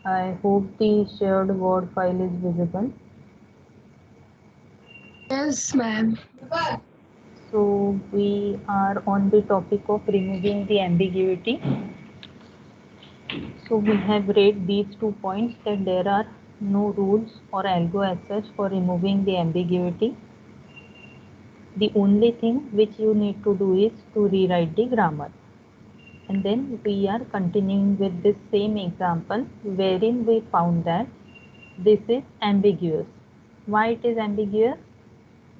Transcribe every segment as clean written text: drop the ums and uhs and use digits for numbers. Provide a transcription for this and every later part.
I hope the shared Word file is visible. Yes, ma'am. So we are on the topic of removing the ambiguity. So we have read these 2 points, that there are no rules or algo as such for removing the ambiguity. The only thing which you need to do is to rewrite the grammar. And then we are continuing with this same example wherein we found that this is ambiguous. Why it is ambiguous?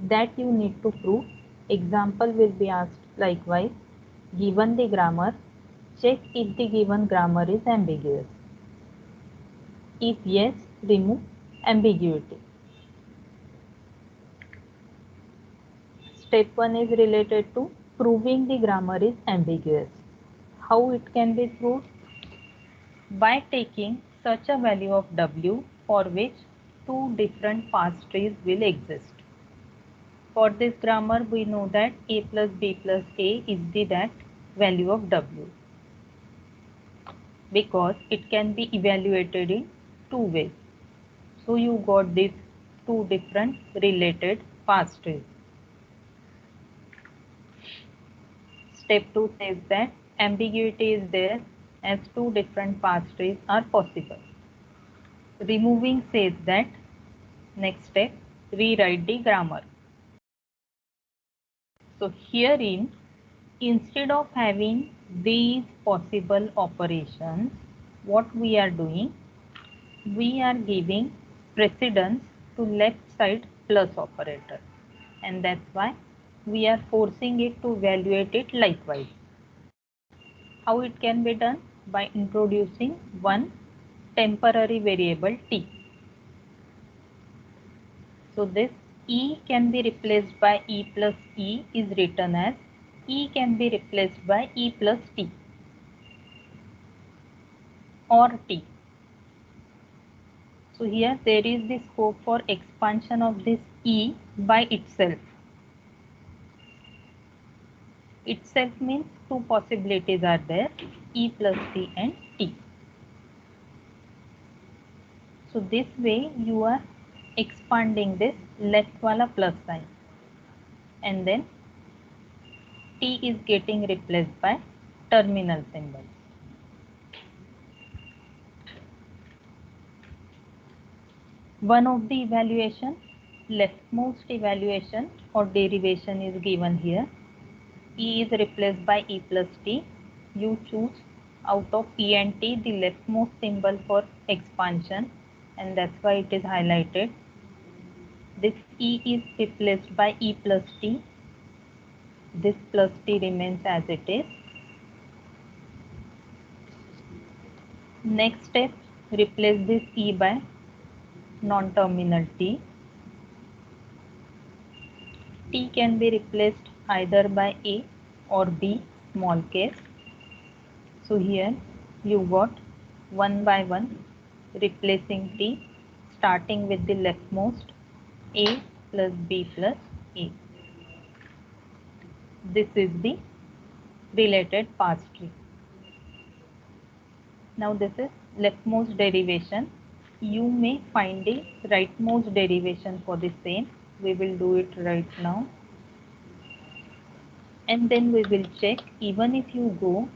That you need to prove. Example will be asked likewise. Given the grammar, check if the given grammar is ambiguous. If yes, remove ambiguity. Step 1 is related to proving the grammar is ambiguous. How it can be proved? By taking such a value of w for which two different parse trees will exist. For this grammar, we know that a plus b plus a is the that value of w, because it can be evaluated in two ways. So you got these two different related parse trees. Step 2 says that ambiguity is there as two different parse trees are possible. Removing says that next step, rewrite the grammar. So herein, instead of having these possible operations, what we are doing, we are giving precedence to left side plus operator, and that's why we are forcing it to evaluate it likewise. How it can be done? By introducing one temporary variable t. So this e can be replaced by e plus e is written as e can be replaced by e plus t or t. So here there is the scope for expansion of this e by itself. Itself means two possibilities are there, e plus t and t. So this way you are expanding this left wala plus sign, and then t is getting replaced by terminal symbol. One of the evaluation, leftmost evaluation or derivation is given here. E is replaced by e plus t. You choose out of e and t the leftmost symbol for expansion, and that's why it is highlighted. This e is replaced by e plus t. This plus t remains as it is. Next step, replace this e by non-terminal t. T can be replaced either by a or b small case. So here you got one by one replacing t, starting with the leftmost a plus b plus a. This is the related parse tree. Now this is leftmost derivation. You may find the rightmost derivation for the same. We will do it right now. And then we will check, even if you go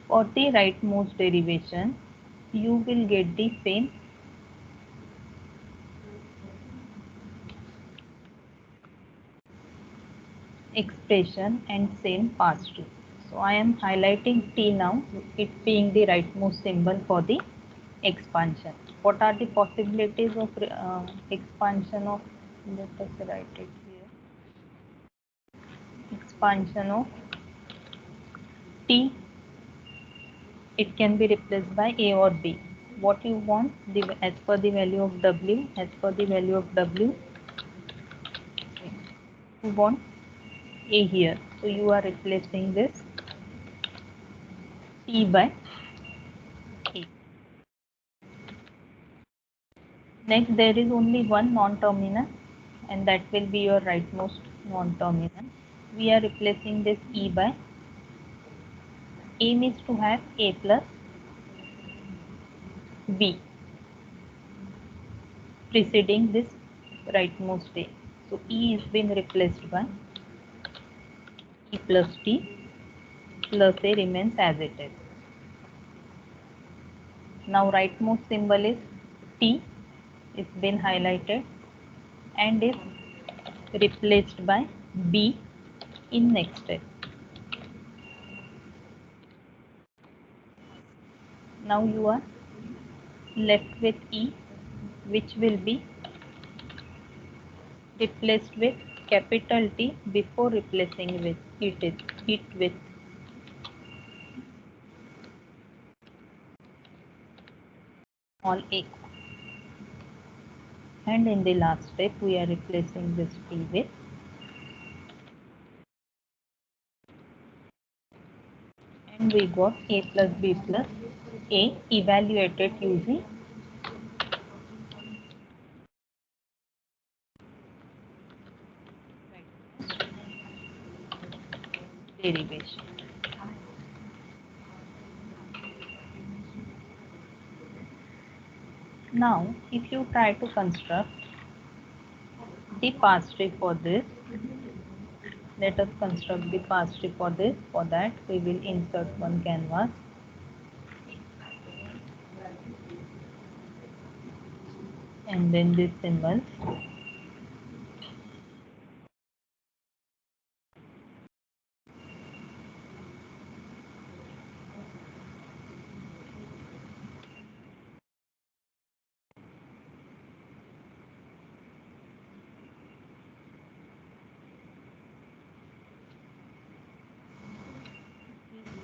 for the rightmost derivation, you will get the same expression and same parse tree. So I am highlighting T now, it being the rightmost symbol for the expansion. What are the possibilities of expansion of, let us write it here, expansion of T? It can be replaced by A or B. What you want, as per the value of W, as per the value of W, you want A here. So you are replacing this T by A. Next, there is only one non-terminal, and that will be your rightmost non-terminal. We are replacing this E by aim is to have A plus B preceding this rightmost A. So E is been replaced by E plus T plus A remains as it is. Now rightmost symbol is T, it's been highlighted and is replaced by B in next step. Now you are left with E, which will be replaced with capital T before replacing with it with small a. And in the last step, we are replacing this T with, and we got A plus B plus A evaluated using derivation. Now, if you try to construct the path tree for this, let us construct the path tree for this. For that, we will insert one canvas and then this symbol.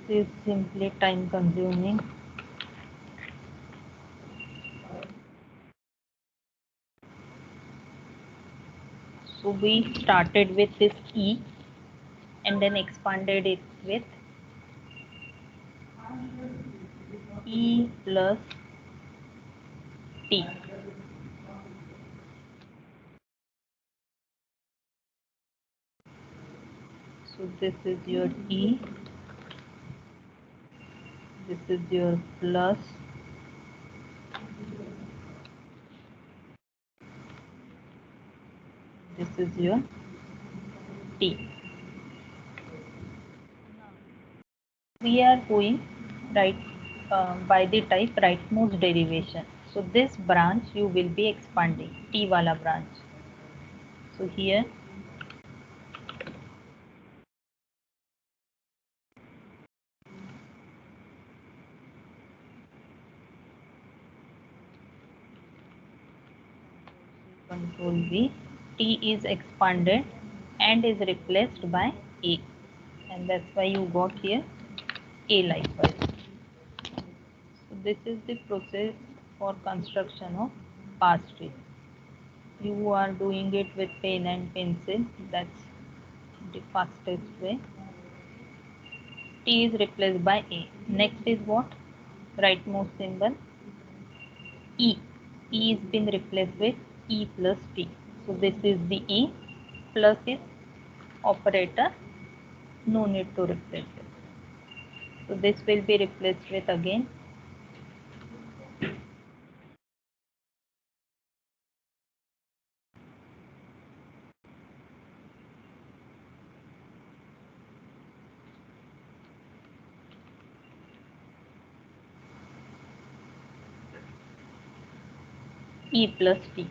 This is simply time consuming. So we started with this E and then expanded it with E plus T. So this is your E, this is your plus, this is your T. We are going right by the type rightmost derivation. So this branch you will be expanding, T wala branch. So here control V, T is expanded and is replaced by A, and that's why you got here A likewise. So this is the process for construction of path tree. You are doing it with pen and pencil, that's the fastest way. T is replaced by A. Next is what? Rightmost symbol E. E is been replaced with E plus T. So this is the E plus is operator, no need to replace it. So this will be replaced with again E plus T.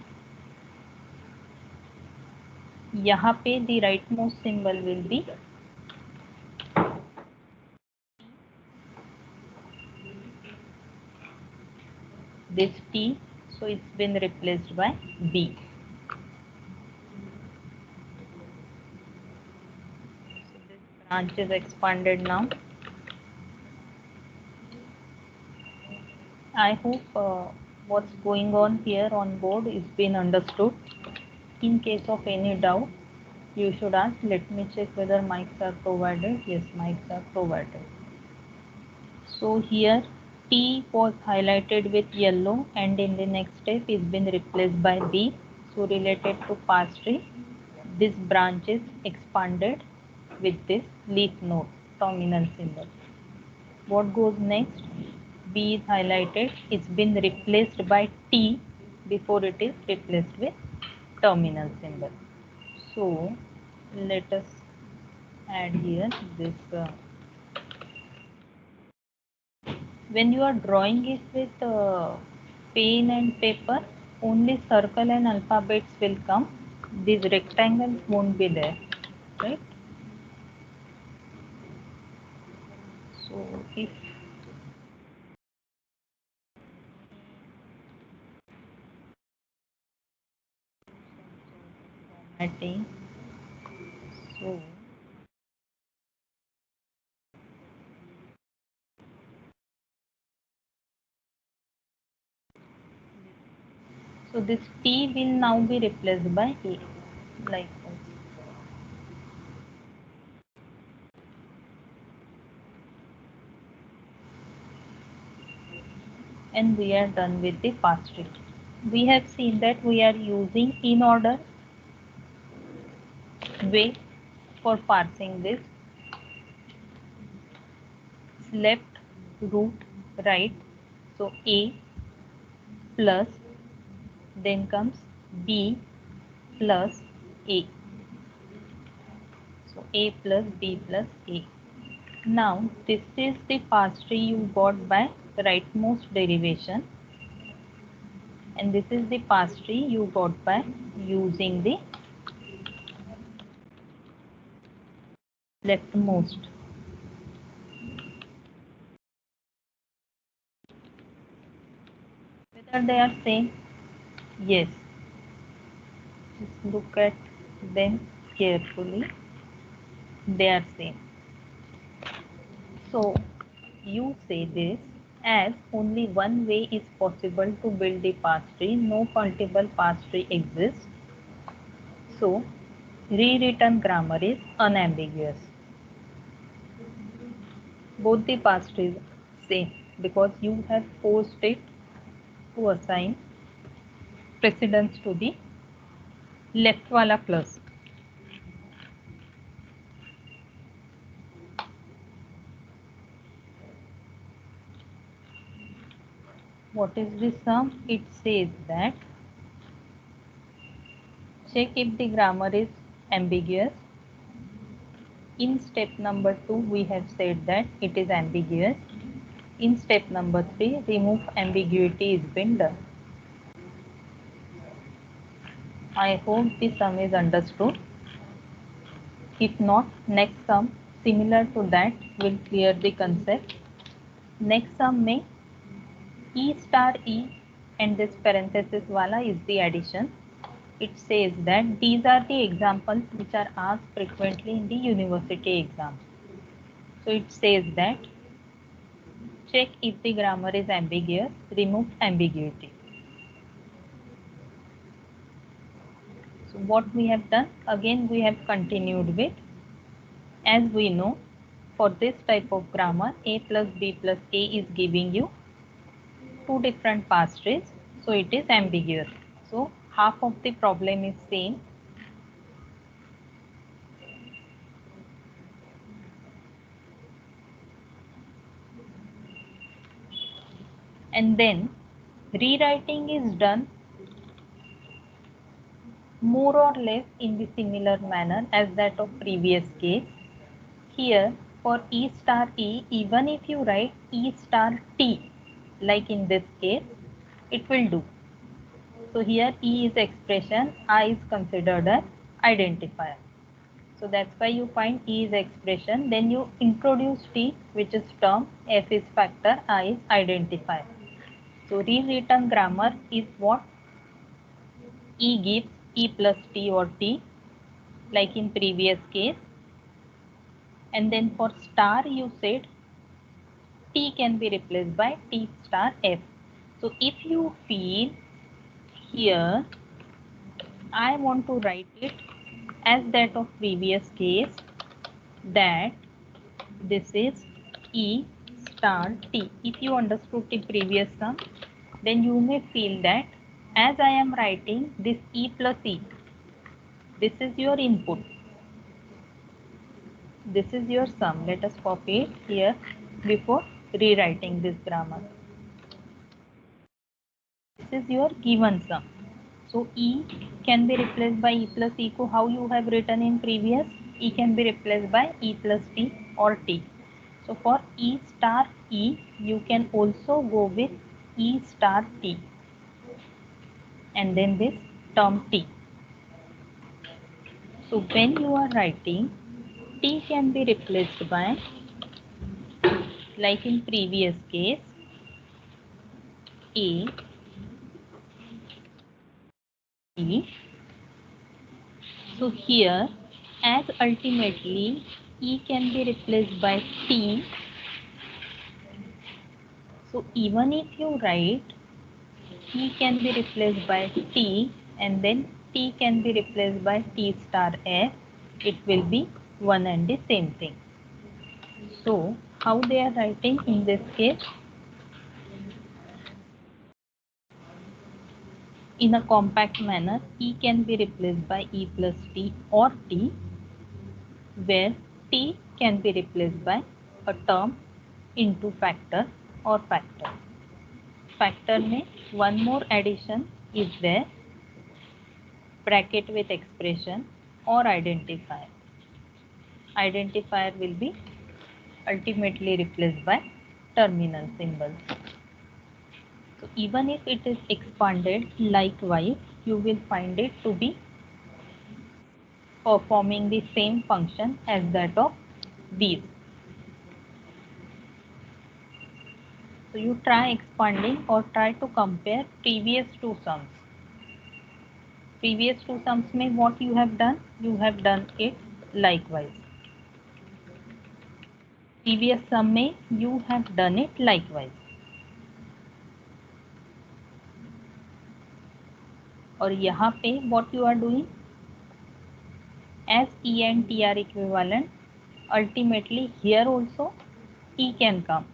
यहाँ पे the rightmost symbol will be this T, so it's been replaced by B. So this branch is expanded now. I hope what's going on here on board is been understood. In case of any doubt, you should ask. Let me check whether mics are provided. Yes, mics are provided. So here T was highlighted with yellow and in the next step is been replaced by B. So related to past tree, this branch is expanded with this leaf node, terminal symbol. What goes next? B is highlighted, it's been replaced by T before it is replaced with terminal symbol. So let us add here this when you are drawing it with pen and paper, only circle and alphabets will come. These rectangles won't be there, right? So if formatting, so this T will now be replaced by A, like this. And we are done with the past tree. We have seen that we are using in order way for parsing this. Left, root, right. So A plus, then comes B plus A. So A plus B plus A. Now this is the past tree you got by rightmost derivation, and this is the past tree you got by using the leftmost. Whether they are same? Yes. Just look at them carefully. They are same. So you say this as only one way is possible to build the past tree. No multiple past tree exists. So rewritten grammar is unambiguous. Both the past trees same because you have forced it to assign precedence to the left wala plus. What is the sum? It says that check if the grammar is ambiguous. In step number 2, we have said that it is ambiguous. In step number 3, remove ambiguity is been done. I hope the sum is understood. If not, next sum similar to that will clear the concept. Next sum may E star E and this parenthesis wala is the addition. It says that these are the examples which are asked frequently in the university exam. So it says that check if the grammar is ambiguous, remove ambiguity. So what we have done, again we have continued with, as we know, for this type of grammar, A plus B plus A is giving you two different past trees, so it is ambiguous. So half of the problem is same. And then rewriting is done more or less in the similar manner as that of previous case. Here for E star E, even if you write E star T, like in this case, it will do. So here E is expression, I is considered an identifier. So that's why you find E is expression, then you introduce T, which is term, F is factor, I is identifier. So rewritten grammar is what? E gives E plus T or T, like in previous case. And then for star you said T can be replaced by T star F. So if you feel here, I want to write it as that of previous case, that this is E star t. If you understood the previous sum, then you may feel that as I am writing this e plus e, this is your input, this is your sum. Let us copy it here before rewriting this grammar. This is your given sum. So E can be replaced by E plus E को how you have written in previous. E can be replaced by E plus T or T. So for E star E, you can also go with E star T and then this term T. So when you are writing, T can be replaced by, like in previous case, A, T. So here, as ultimately E can be replaced by T, so even if you write E can be replaced by T and then T can be replaced by T star F, it will be one and the same thing. So how they are writing in this case? In a compact manner, E can be replaced by E plus T or T, where T can be replaced by a term into factor or factor. Factor में one more addition is there, bracket with expression or identifier. Identifier will be ultimately replaced by terminal symbols. So even if it is expanded likewise, you will find it to be performing the same function as that of these. So you try expanding or try to compare previous two sums. Previous two sums में what you have done? You have done it likewise. Previous sum में you have done it likewise. और यहाँ पे what you are doing? As E and T are equivalent, ultimately here also E can come.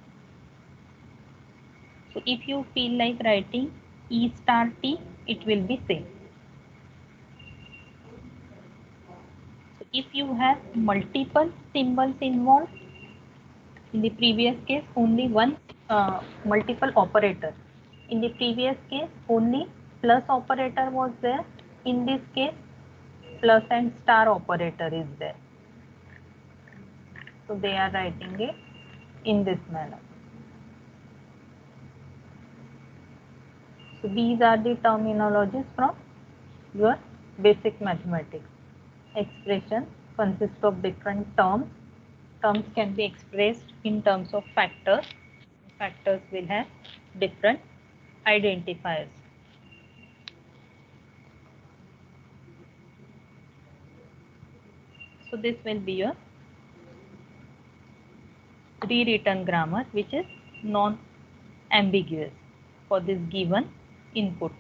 So if you feel like writing E star T, it will be same. So if you have multiple symbols involved, in the previous case only one multiple operator. In the previous case only plus operator was there. In this case plus and star operator is there. So they are writing it in this manner. So these are the terminologies from your basic mathematics. Expression consists of different terms. Terms can be expressed in terms of factors. Factors will have different identifiers. So this will be your rewritten grammar, which is non-ambiguous for this given input.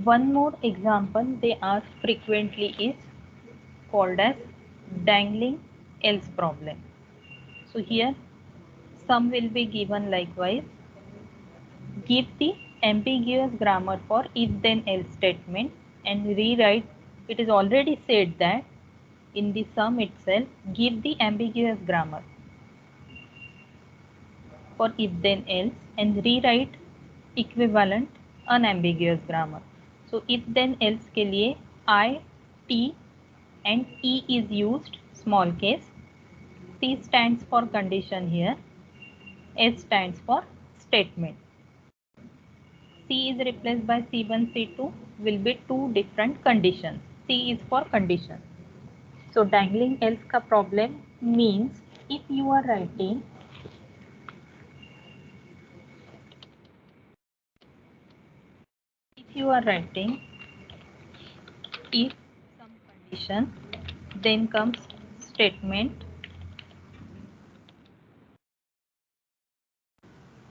One more example they ask frequently is called as dangling else problem. So here some will be given likewise. Give the ambiguous grammar for if then else statement and rewrite. It is already said that in the sum itself, give the ambiguous grammar for if then else and rewrite equivalent unambiguous grammar. So if then else के लिए I, T and E is used, small case. C stands for condition here. S stands for statement. C is replaced by C1, C2 will be two different conditions. C is for condition. So dangling else का problem means if you are writing if some condition, then comes statement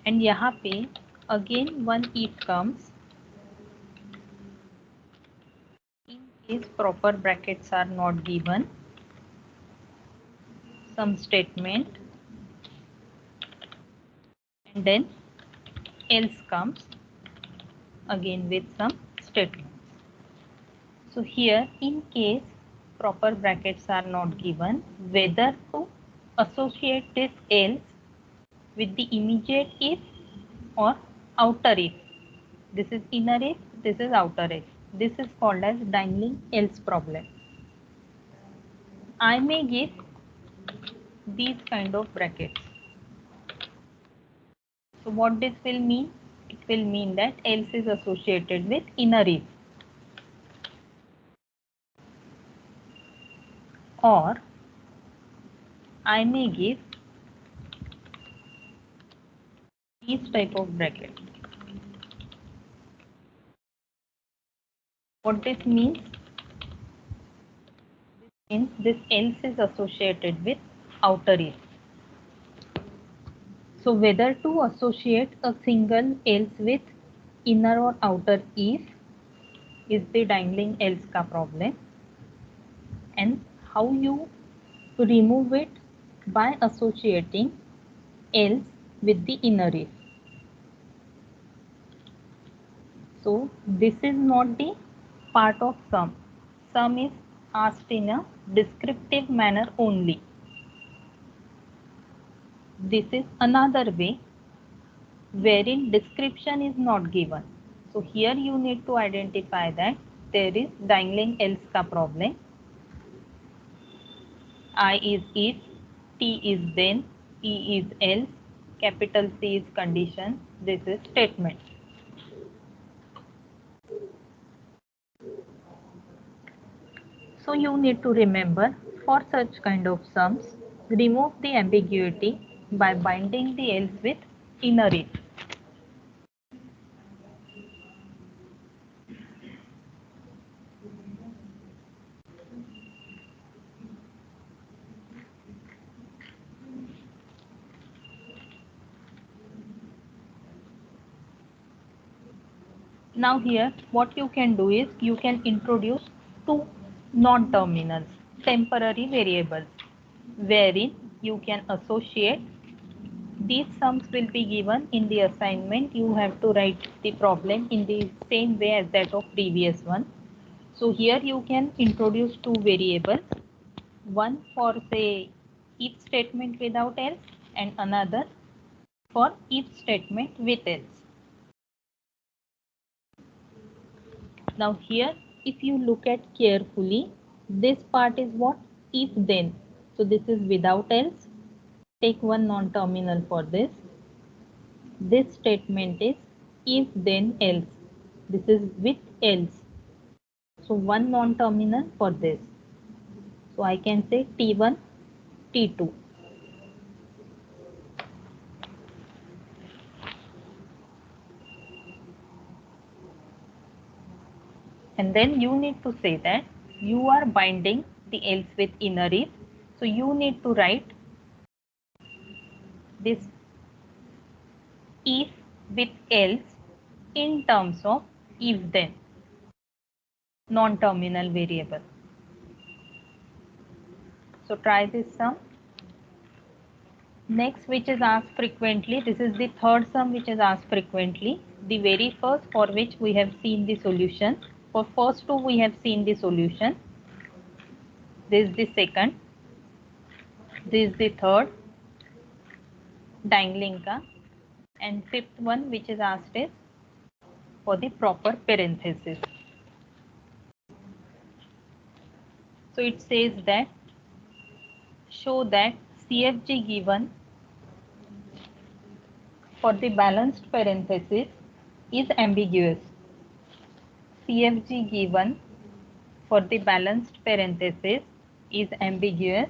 and यहाँ पे again one if comes These proper brackets are not given. Some statement, and then else comes again with some statements. So here, in case proper brackets are not given, whether to associate this else with the immediate if or outer if. This is inner if, this is outer if. This is called as dangling else problem. I may give these kind of brackets. So what this will mean? It will mean that else is associated with inner if. Or I may give these type of bracket. What this means? This means this else is associated with outer if. So whether to associate a single else with inner or outer if is the dangling else ka problem, and how you remove it by associating else with the inner if. So this is not the part of sum. Sum is asked in a descriptive manner only. This is another way wherein description is not given. So here you need to identify that there is dangling else ka problem. I is if, T is then, E is else, capital C is condition, this is statement. So you need to remember, for such kind of sums, remove the ambiguity by binding the else with inner if. Now here what you can do is you can introduce two non-terminals, temporary variables, wherein you can associate. These sums will be given in the assignment. You have to write the problem in the same way as that of previous one. So here you can introduce two variables, one for say if statement without else and another for if statement with else. Now here if you look at carefully, this part is what? If then. So this is without else. Take one non-terminal for this. This statement is if then else. This is with else. So one non-terminal for this. So I can say T1, T2. And then you need to say that you are binding the else with inner if. So you need to write this if with else in terms of if then, non-terminal variable. So try this sum. Next, which is asked frequently, this is the third sum which is asked frequently. The very first for which we have seen the solution. For first two we have seen the solution. This is the second. This is the third, dangling ka. And fifth one which is asked is for the proper parenthesis. So it says that show that CFG given for the balanced parenthesis is ambiguous. CFG given for the balanced parenthesis is ambiguous.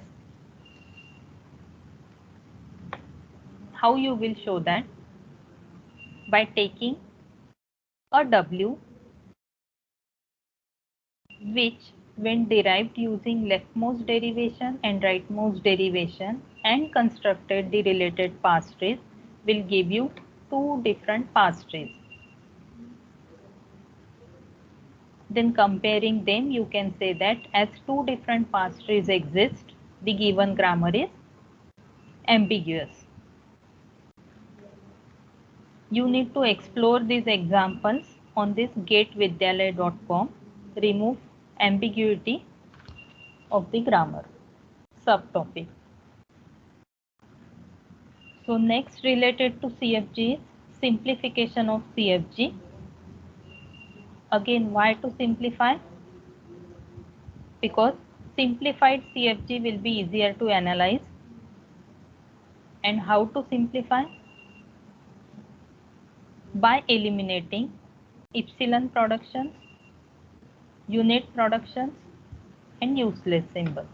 How you will show that? By taking a W which when derived using leftmost derivation and rightmost derivation and constructed the related pass trace will give you two different pass trace. Then comparing them, you can say that as two different parse trees exist, the given grammar is ambiguous. You need to explore these examples on this getvidyalaya.com. Remove ambiguity of the grammar subtopic. So next related to CFG is simplification of CFG. Again, why to simplify? Because simplified CFG will be easier to analyze. And how to simplify? By eliminating epsilon productions, unit productions, and useless symbols.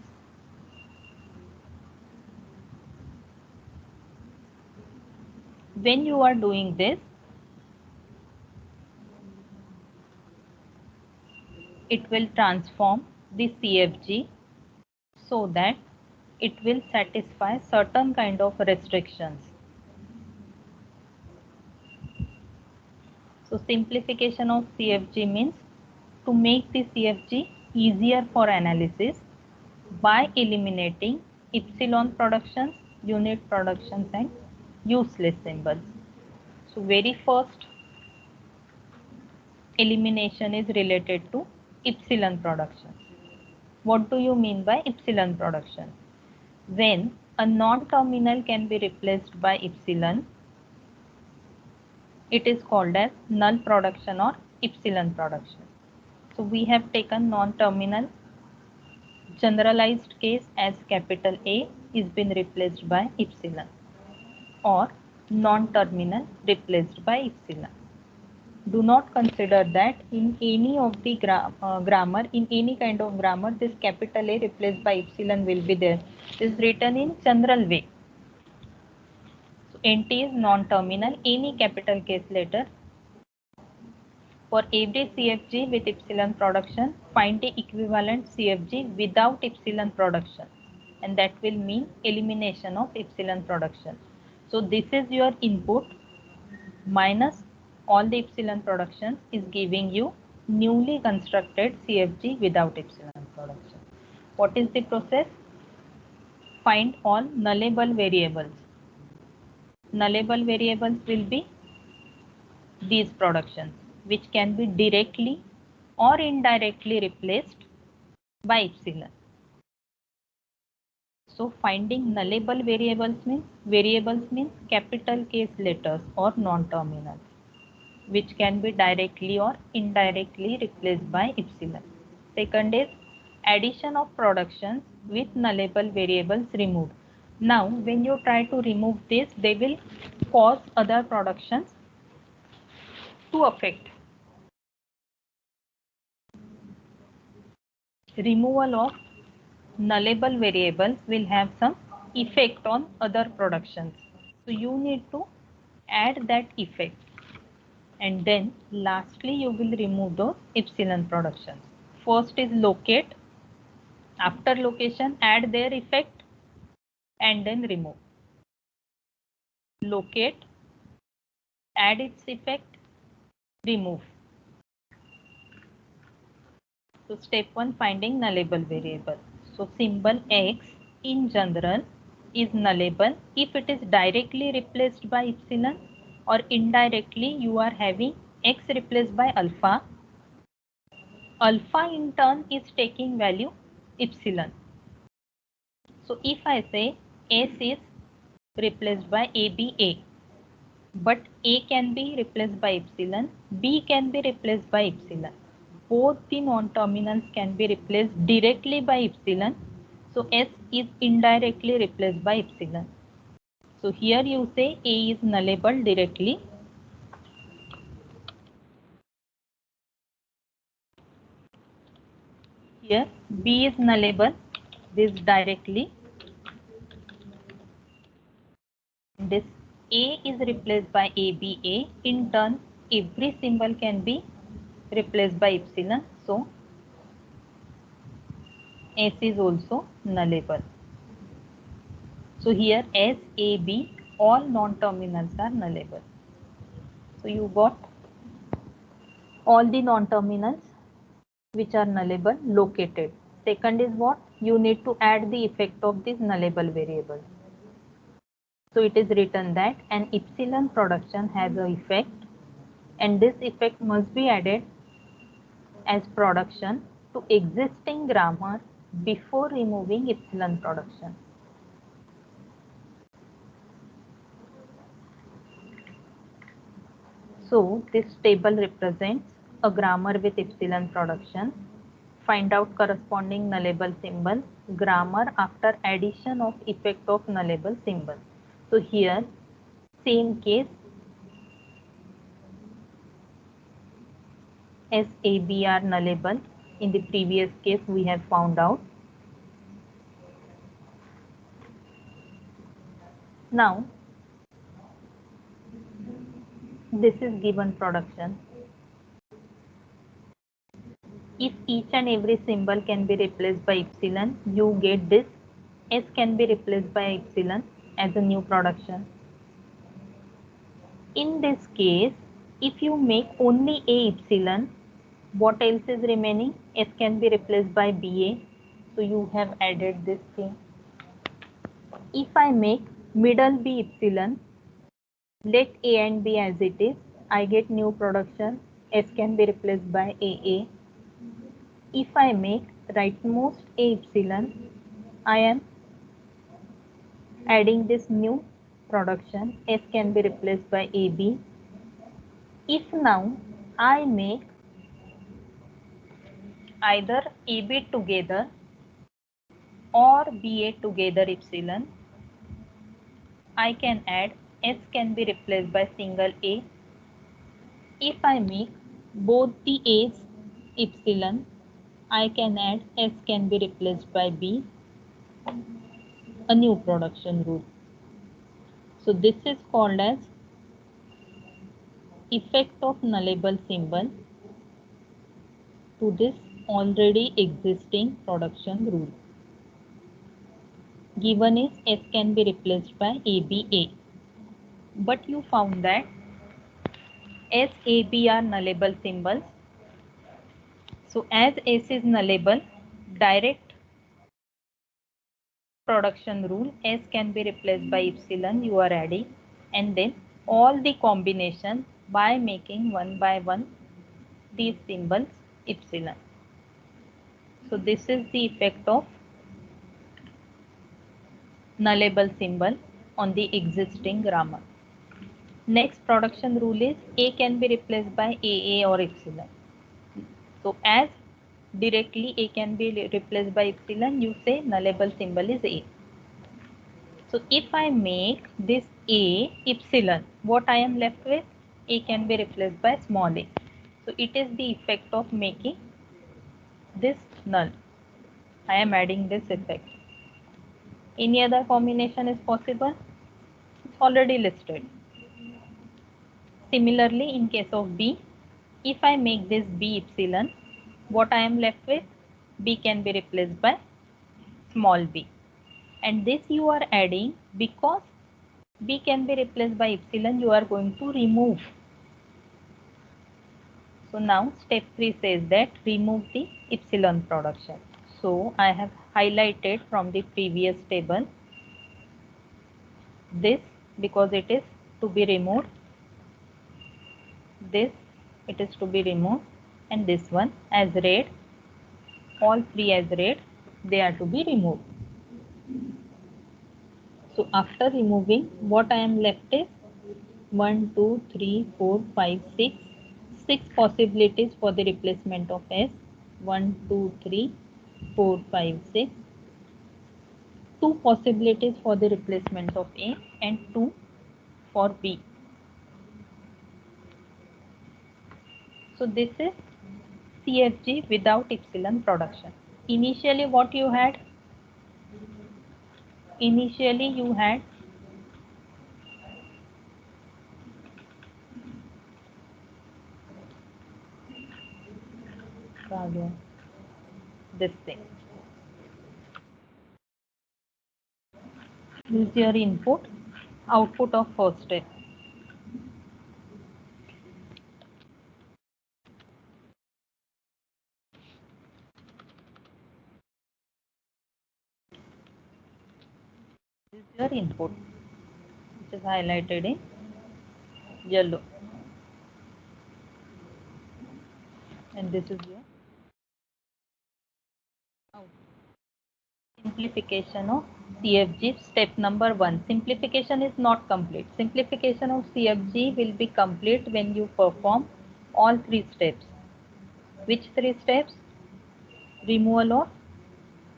When you are doing this, it will transform the CFG so that it will satisfy certain kind of restrictions. So simplification of CFG means to make the CFG easier for analysis by eliminating epsilon productions, unit productions, and useless symbols. So very first elimination is related to epsilon production. What do you mean by epsilon production? When a non-terminal can be replaced by epsilon, it is called as null production or epsilon production. So we have taken non-terminal. Generalized case as capital A is been replaced by epsilon, or non-terminal replaced by epsilon. Do not consider that in any of the grammar, in any kind of grammar, this capital A replaced by epsilon will be there. It is written in general way. So NT is non-terminal, any capital case letter. For every CFG with epsilon production, find the equivalent CFG without epsilon production, and that will mean elimination of epsilon production. So this is your input minus all the epsilon production is giving you newly constructed CFG without epsilon production. What is the process? Find all nullable variables. Nullable variables will be these productions, which can be directly or indirectly replaced by epsilon. So finding nullable variables means capital case letters or non-terminals, which can be directly or indirectly replaced by epsilon. Second is addition of productions with nullable variables removed. Now when you try to remove this, they will cause other productions to affect. Removal of nullable variables will have some effect on other productions. So you need to add that effect, and then lastly you will remove those epsilon productions. First is locate. After location, add their effect and then remove. Locate, add its effect, remove. So step 1, finding nullable variable. So symbol X in general is nullable if it is directly replaced by epsilon, or indirectly you are having X replaced by alpha. Alpha in turn is taking value epsilon. So if I say S is replaced by ABA, but A can be replaced by epsilon, B can be replaced by epsilon. Both the non-terminals can be replaced directly by epsilon. So S is indirectly replaced by epsilon. So here you say A is nullable directly. Here B is nullable, this directly. This A is replaced by ABA. In turn, every symbol can be replaced by epsilon. So S is also nullable. So here S, A, B, all non-terminals are nullable. So you got all the non-terminals which are nullable located. Second is what? You need to add the effect of this nullable variable. So it is written that an epsilon production has an effect, and this effect must be added as production to existing grammar before removing epsilon production. So this table represents a grammar with epsilon production. Find out corresponding nullable symbol, grammar after addition of effect of nullable symbol. So here, same case, SAB are nullable. In the previous case, we have found out. Now, this is given production. If each and every symbol can be replaced by epsilon, you get this. S can be replaced by epsilon as a new production. In this case, if you make only A epsilon, what else is remaining? S can be replaced by BA. So you have added this thing. If I make middle B epsilon, let A and B as it is, I get new production. S can be replaced by AA. If I make rightmost A epsilon, I am adding this new production. S can be replaced by AB. If now I make either AB together or BA together epsilon, I can add S can be replaced by single A. If I make both the A's epsilon, I can add S can be replaced by B, a new production rule. So this is called as effect of nullable symbol to this already existing production rule. Given is S can be replaced by ABA. But you found that SAB are nullable symbols. So as S is nullable, direct production rule, S can be replaced by epsilon, you are adding, and then all the combination by making one by one these symbols epsilon. So this is the effect of nullable symbol on the existing grammar. Next production rule is A can be replaced by AA or epsilon. So as directly A can be replaced by epsilon, you say nullable symbol is A. So if I make this A epsilon, what I am left with? A can be replaced by small a. So it is the effect of making this null. I am adding this effect. Any other combination is possible? It's already listed. Similarly, in case of B, if I make this B epsilon, what I am left with? B can be replaced by small b. And this you are adding because B can be replaced by epsilon, you are going to remove. So now step 3 says that remove the epsilon production. So I have highlighted from the previous table this because it is to be removed. This it is to be removed, and this one as red, all three as red, they are to be removed. So after removing, what I am left is 1, 2, 3, 4, 5, 6. 6 possibilities for the replacement of S. 1, 2, 3, 4, 5, 6. 2 possibilities for the replacement of A and 2 for B. So this is CFG without epsilon production. Initially what you had? Initially you had this thing. Use your input, output of first step. is your input, which is highlighted in yellow, and this is your output. Simplification of CFG, step number 1. Simplification is not complete. Simplification of CFG will be complete when you perform all 3 steps. Which 3 steps? Removal of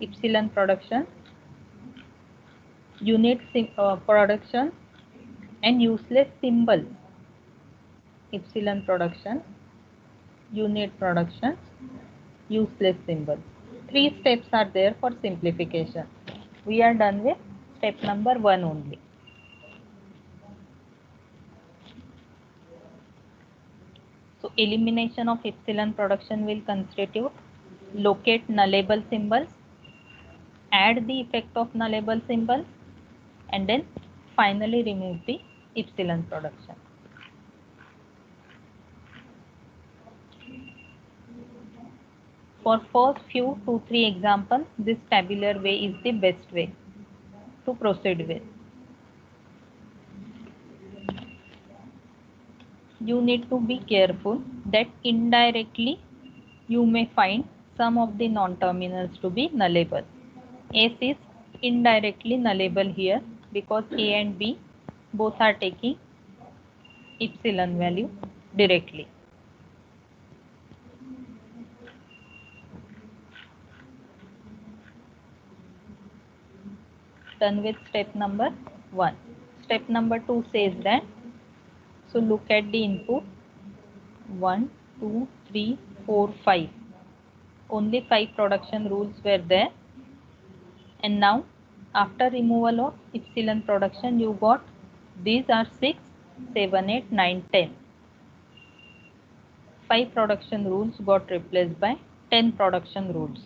epsilon production, unit production, and useless symbols. Epsilon production, unit production, useless symbols. 3 steps are there for simplification. We are done with step number 1 only. So elimination of epsilon production will constitute locate nullable symbols, add the effect of nullable symbols, and then finally remove the epsilon production. For first few 2-3 examples, this tabular way is the best way to proceed with. You need to be careful that indirectly you may find some of the non-terminals to be nullable. S is indirectly nullable here because A and B both are taking epsilon value directly. Done with step number 1. Step number 2 says that, so look at the input 1, 2, 3, 4, 5. Only 5 production rules were there. And now after removal of epsilon production, you got these are 6, 7, 8, 9, 10. 5 production rules got replaced by 10 production rules.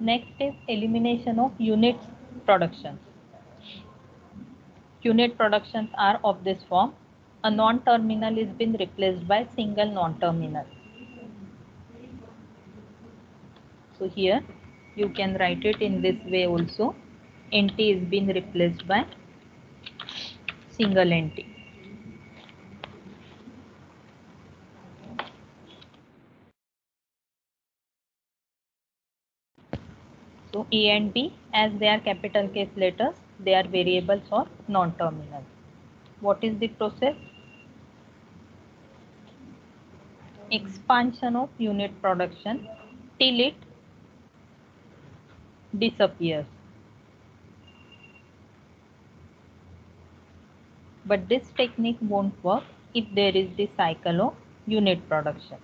Next is elimination of unit productions. Unit productions are of this form. A non-terminal is been replaced by single non-terminal. So here you can write it in this way also. NT is been replaced by single NT. So A and B, as they are capital case letters, they are variables or non-terminal. What is the process? Expansion of unit production till it disappears. But this technique won't work if there is the cycle of unit production.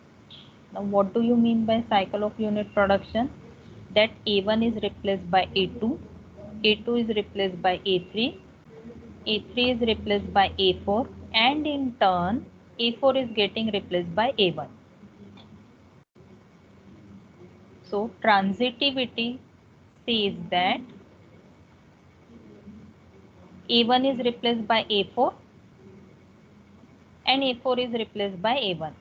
Now what do you mean by cycle of unit production? That A1 is replaced by A2, A2 is replaced by A3, A3 is replaced by A4, and in turn A4 is getting replaced by A1. So transitivity says that A1 is replaced by A4 and A4 is replaced by A1.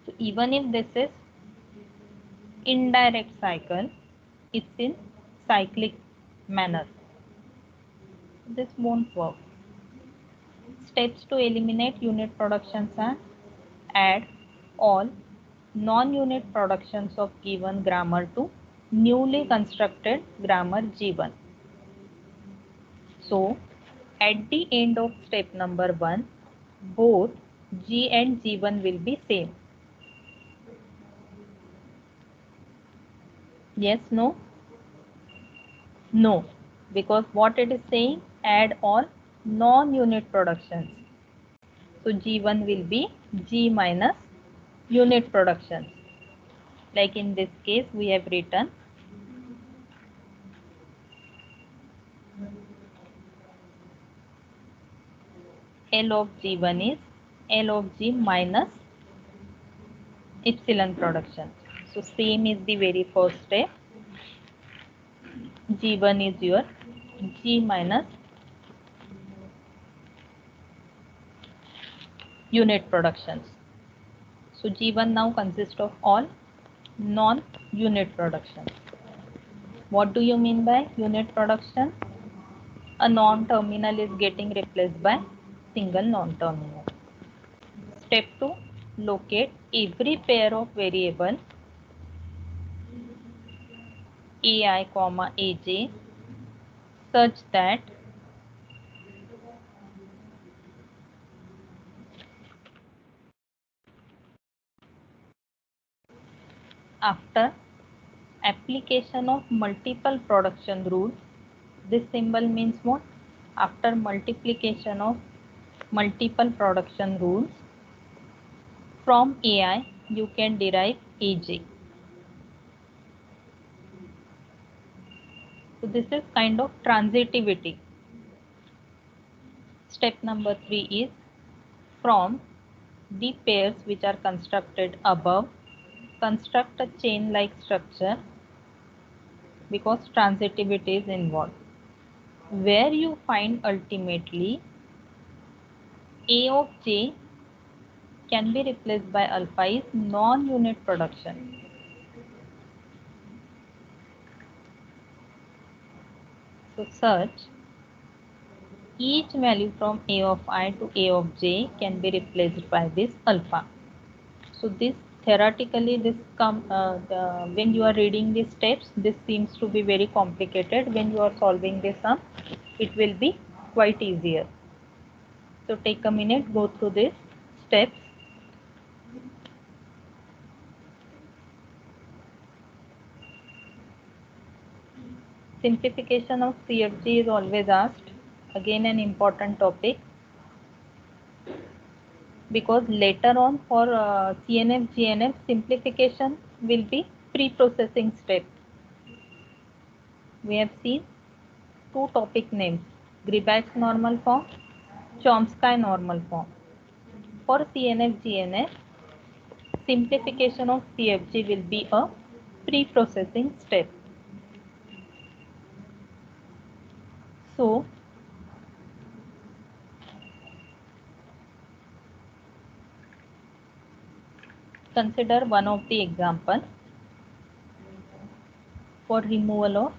So even if this is indirect cycle, it's in cyclic manner. This won't work. Steps to eliminate unit productions are add all non-unit productions of given grammar to newly constructed grammar G1. So at the end of step number 1, both G and G1 will be same. Yes, no? No, because what it is saying, add all non-unit productions. So G1 will be G minus unit productions. Like in this case, we have written L of G1 is L of G minus epsilon production. So same is the very first step. G1 is your G minus unit productions. So G1 now consists of all non unit production. What do you mean by unit production? A non-terminal is getting replaced by single non-terminal. Step 2. Locate every pair of variable ai, aj such that after application of multiple production rules, this symbol means what? After multiplication of multiple production rules, from ai you can derive aj. So this is kind of transitivity. Step number 3 is from the pairs which are constructed above, construct a chain-like structure because transitivity is involved, where you find ultimately a of j can be replaced by alpha is non-unit production. So search each value from a of I to a of j can be replaced by this alpha. So this theoretically when you are reading these steps, this seems to be very complicated. When you are solving this sum, it will be quite easier. So take a minute, go through these steps. Simplification of CFG is always asked. Again, an important topic, because later on for CNF, GNF, simplification will be pre-processing step. We have seen two topic names, Greibach's normal form, Chomsky normal form. For CNF, GNF, simplification of CFG will be a pre-processing step. So, consider one of the example for removal of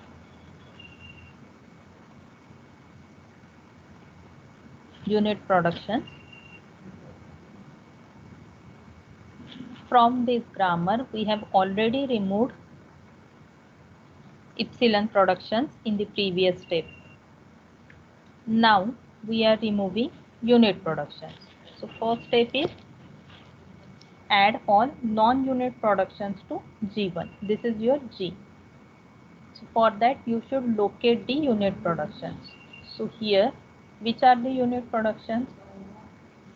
unit production. From this grammar, we have already removed epsilon productions in the previous step. Now we are removing unit productions. So first step is add all non-unit productions to G1. This is your G. So for that you should locate the unit productions. So here, which are the unit productions?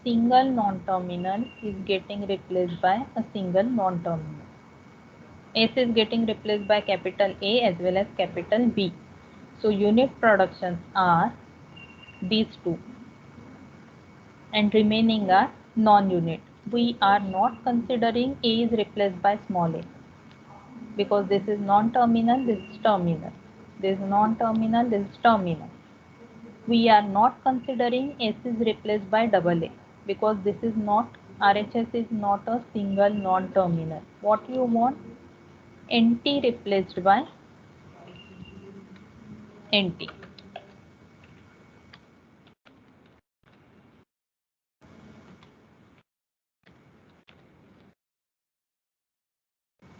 Single non-terminal is getting replaced by a single non-terminal. S is getting replaced by capital A as well as capital B. So unit productions are these two, and remaining are non-unit. We are not considering A is replaced by small a, because this is non-terminal, this is terminal. This is non-terminal, this is terminal. We are not considering S is replaced by double A, because this is not, RHS is not a single non-terminal. What you want? NT replaced by NT.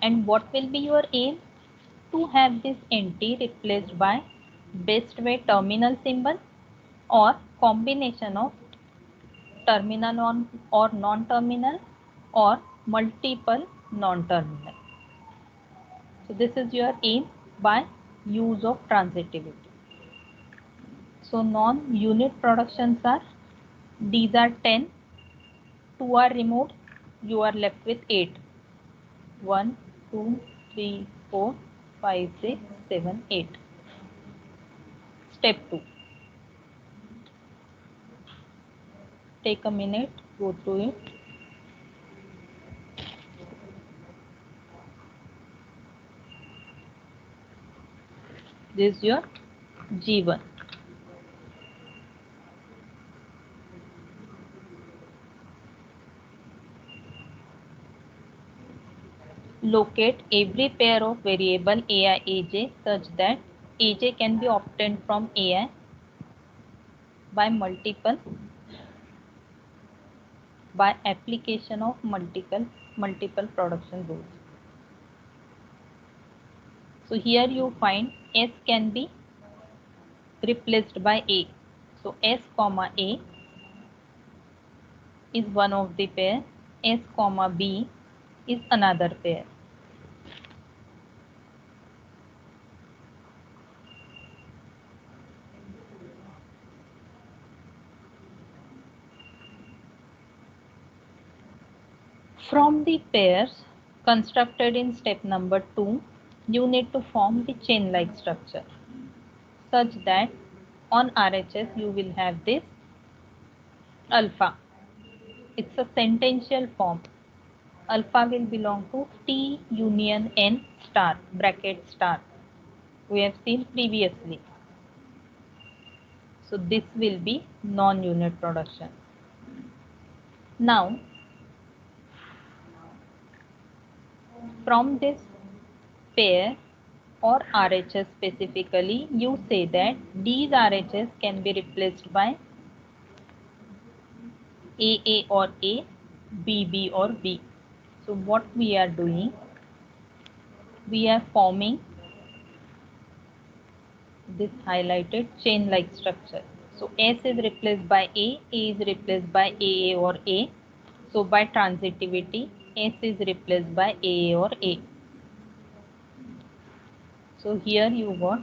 And what will be your aim? To have this NT replaced by best way terminal symbol or combination of terminal on or non-terminal or multiple non-terminal. So this is your aim by use of transitivity. So non-unit productions are, these are 10, 2 are removed, you are left with 8. 1, 2, 3, 4, 5, 6, 7, 8. Step 2. Take a minute, go through it. This is your G1. Locate every pair of variable ai aj such that aj can be obtained from ai by application of multiple production rules. So here you find s can be replaced by a. So s comma a is one of the pair, s comma b is another pair. From the pairs constructed in step number 2, you need to form the chain-like structure such that on RHS you will have this alpha. It's a sentential form. Alpha will belong to T union N star, bracket star. We have seen previously. So this will be non-unit production. Now, from this pair or RHS specifically, you say that these RHS can be replaced by AA or A, BB or B. So what we are doing, we are forming this highlighted chain-like structure. So S is replaced by A is replaced by AA or A. So by transitivity, S is replaced by AA or A. So here you got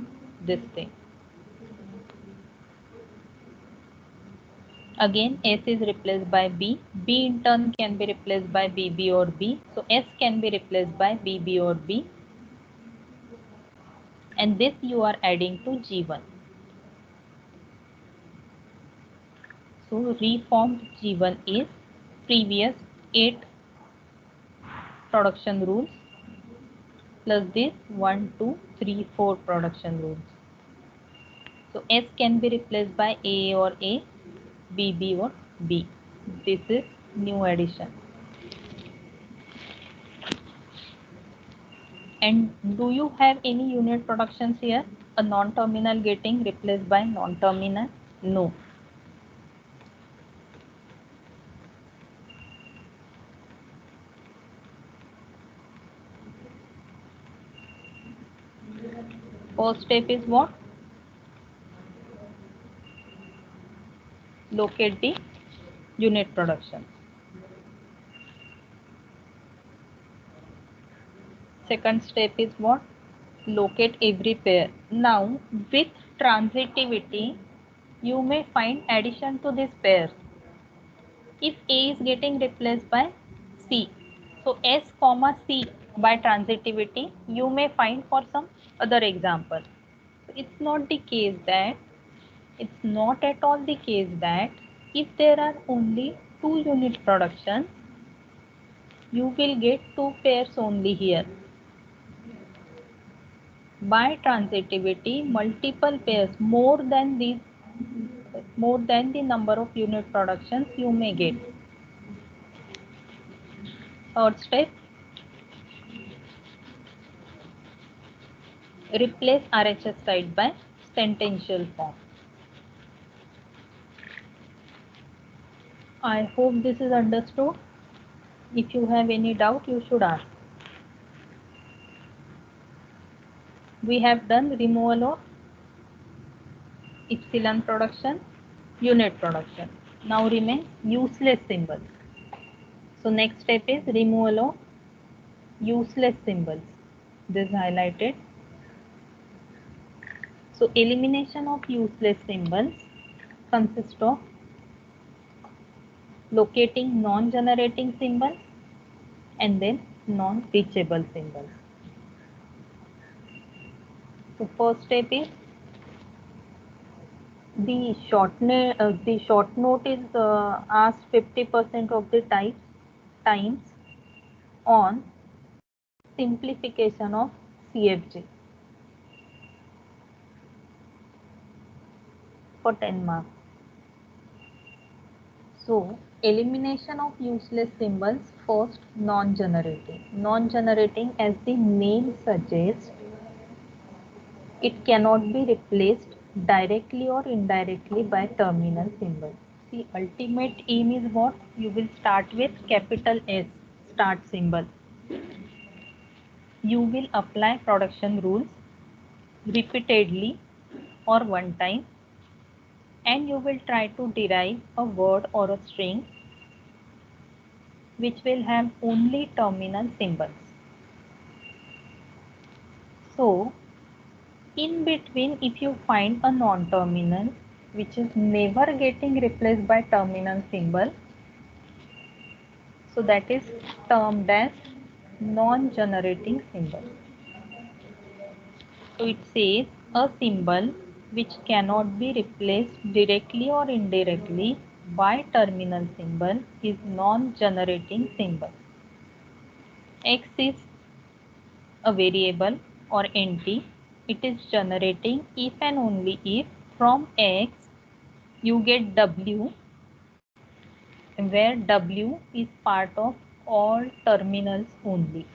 this thing. Again, S is replaced by B. B in turn can be replaced by BB or B. So S can be replaced by BB or B. And this you are adding to G1. So reformed G1 is previous 8 production rules plus this 1, 2, 3, 4 production rules. So S can be replaced by A or A, BB or B. This is new addition. And do you have any unit productions here? A non-terminal getting replaced by non-terminal? No. First step is what? Locate the unit production. Second step is what? Locate every pair. Now with transitivity, you may find addition to these pairs. If A is getting replaced by C, so S comma C by transitivity, you may find for some other example. It's not at all the case that if there are only 2 unit productions, you will get 2 pairs only here. By transitivity, multiple pairs more than the number of unit productions you may get. Third step, replace RHS side by sentential form. I hope this is understood. If you have any doubt, you should ask. We have done removal of epsilon production, unit production. Now remain useless symbols. So next step is removal of useless symbols. This is highlighted. So elimination of useless symbols consists of locating non-generating symbols and then non-reachable symbols. So first step is the short note is asked 50% of the times on simplification of CFG for 10 marks. So, elimination of useless symbols. First, non-generating. Non-generating, as the name suggests, it cannot be replaced directly or indirectly by terminal symbol. See, ultimate aim is what? You will start with capital S, start symbol. You will apply production rules repeatedly or one time, and you will try to derive a word or a string which will have only terminal symbols. So, in between, if you find a non-terminal which is never getting replaced by terminal symbol, so that is termed as non-generating symbol. So it says a symbol which cannot be replaced directly or indirectly by terminal symbol is non-generating symbol. X is a variable or entity. It is generating if and only if from X you get W, where W is part of all terminals only.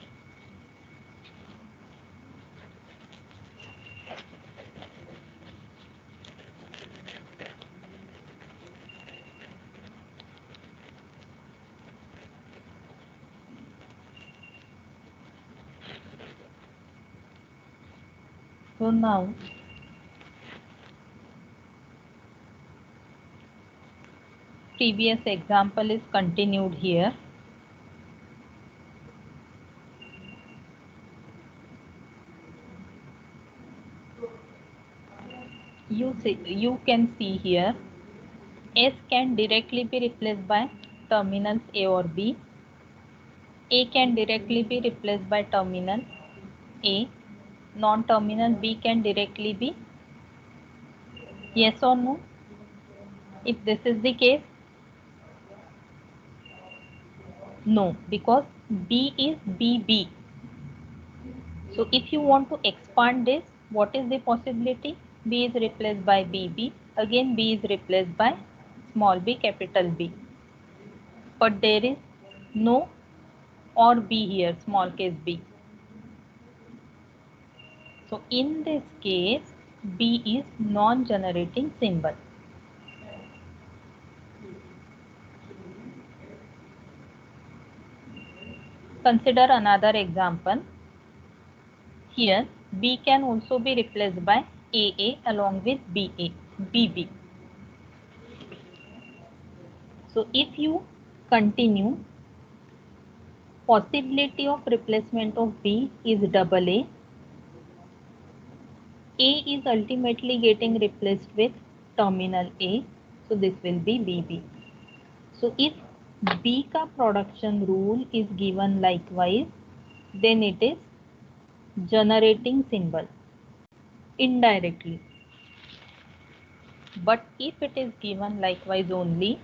So now previous example is continued here. You can see here S can directly be replaced by terminals A or B. A can directly be replaced by terminal A. Non-terminal B can directly be. Yes or no? If this is the case, no, because B is BB. So if you want to expand this, what is the possibility? B is replaced by BB. Again B is replaced by small b, capital B. But there is no or B here, small case b. So in this case, B is non-generating symbol. Consider another example. Here, B can also be replaced by AA along with BA, BB. So if you continue, possibility of replacement of B is double A. A is ultimately getting replaced with terminal A. So this will be BB. So if B का production rule is given likewise, then it is generating symbol indirectly. But if it is given likewise only,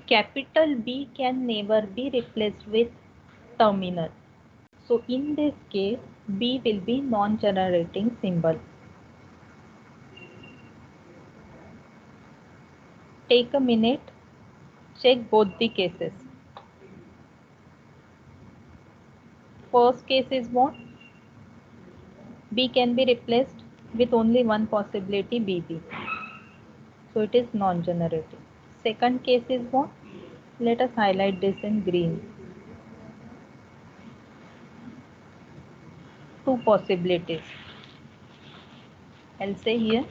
capital B can never be replaced with terminal. So in this case, B will be non-generating symbol. Take a minute, check both the cases. First case is what? B can be replaced with only one possibility, BB. So it is non-generating. Second case is what? Let us highlight this in green. Two possibilities. I'll say here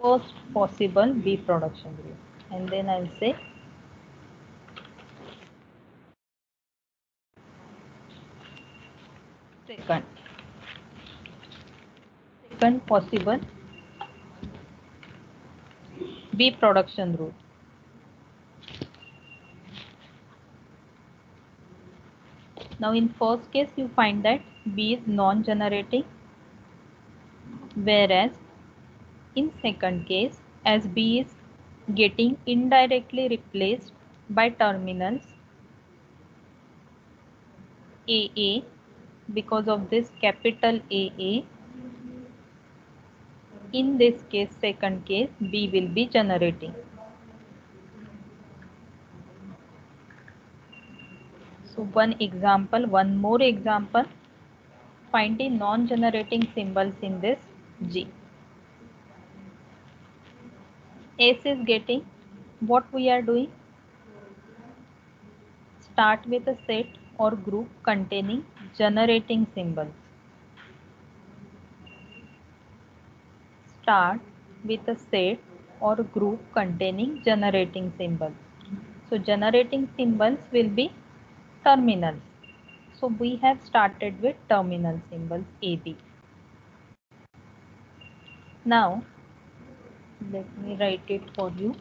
first possible B production rule, and then I'll say second possible B production rule. Now in first case you find that B is non-generating, whereas In second case, as B is getting indirectly replaced by terminals AA, because of this capital AA, in this case, second case, B will be generating. So one more example, find the non-generating symbols in this G. S is getting, what we are doing? Start with a set or group containing generating symbols. Start with a set or group containing generating symbols. So generating symbols will be terminals. So we have started with terminal symbols AB. Now let me write it for you.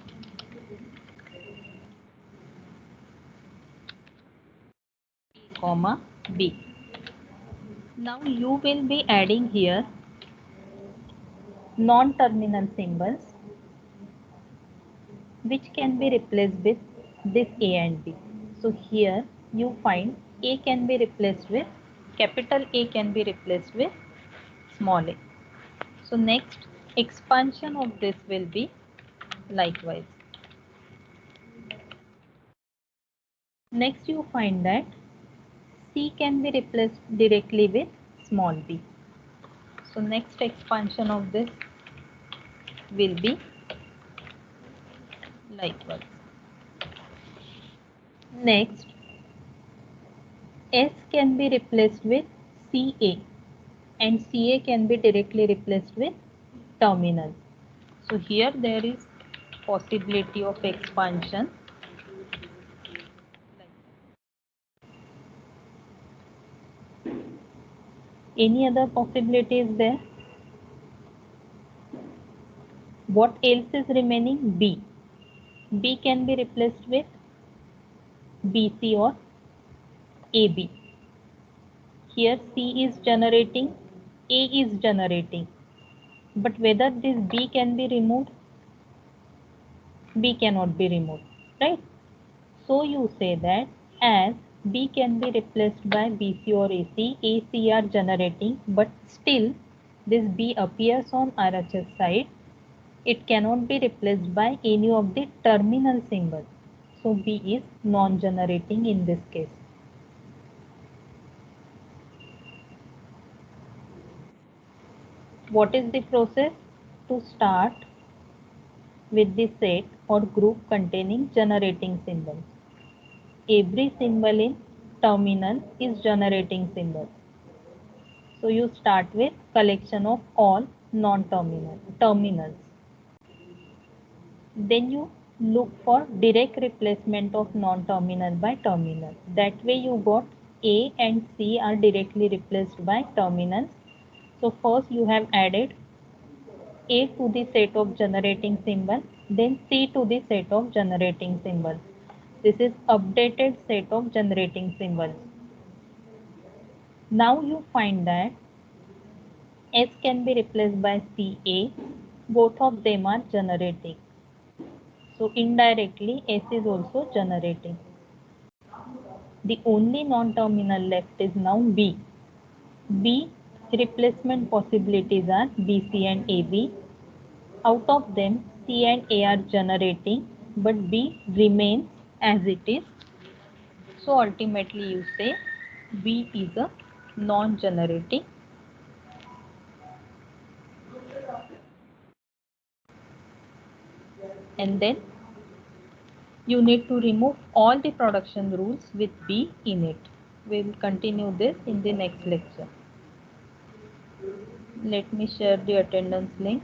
Comma B. Now you will be adding here non-terminal symbols which can be replaced with this A and B. So here you find A can be replaced with capital A can be replaced with small a. So next expansion of this will be likewise. Next you find that C can be replaced directly with small b. So next expansion of this will be likewise. Next S can be replaced with CA and CA can be directly replaced with terminal. So here there is possibility of expansion. Any other possibility is there? What else is remaining? B. B can be replaced with BC or AB. Here C is generating, A is generating. But whether this B can be removed? B cannot be removed, right? So you say that as B can be replaced by BC or AC, AC are generating, but still this B appears on RHS side. It cannot be replaced by any of the terminal symbols. So B is non-generating in this case. What is the process? To start with the set or group containing generating symbols. Every symbol in terminal is generating symbol. So you start with collection of all non-terminal terminals. Then you look for direct replacement of non-terminal by terminal. That way you got A and C are directly replaced by terminals. So first you have added A to the set of generating symbol, then C to the set of generating symbols. This is updated set of generating symbols. Now you find that S can be replaced by CA. Both of them are generating. So indirectly S is also generating. The only non-terminal left is now B. B replacement possibilities are BC and AB. Out of them, C and A are generating, but B remains as it is. So ultimately you say B is a non-generating. And then you need to remove all the production rules with B in it. We will continue this in the next lecture. Let me share the attendance link.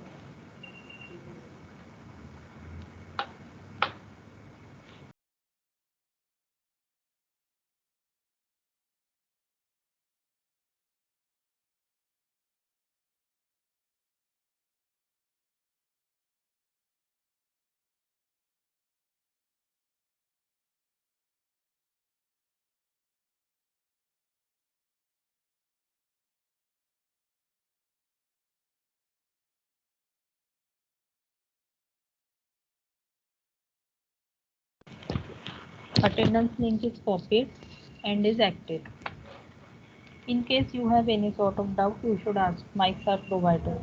attendance link is copied and is active. In case you have any sort of doubt, you should ask. Mics are provided.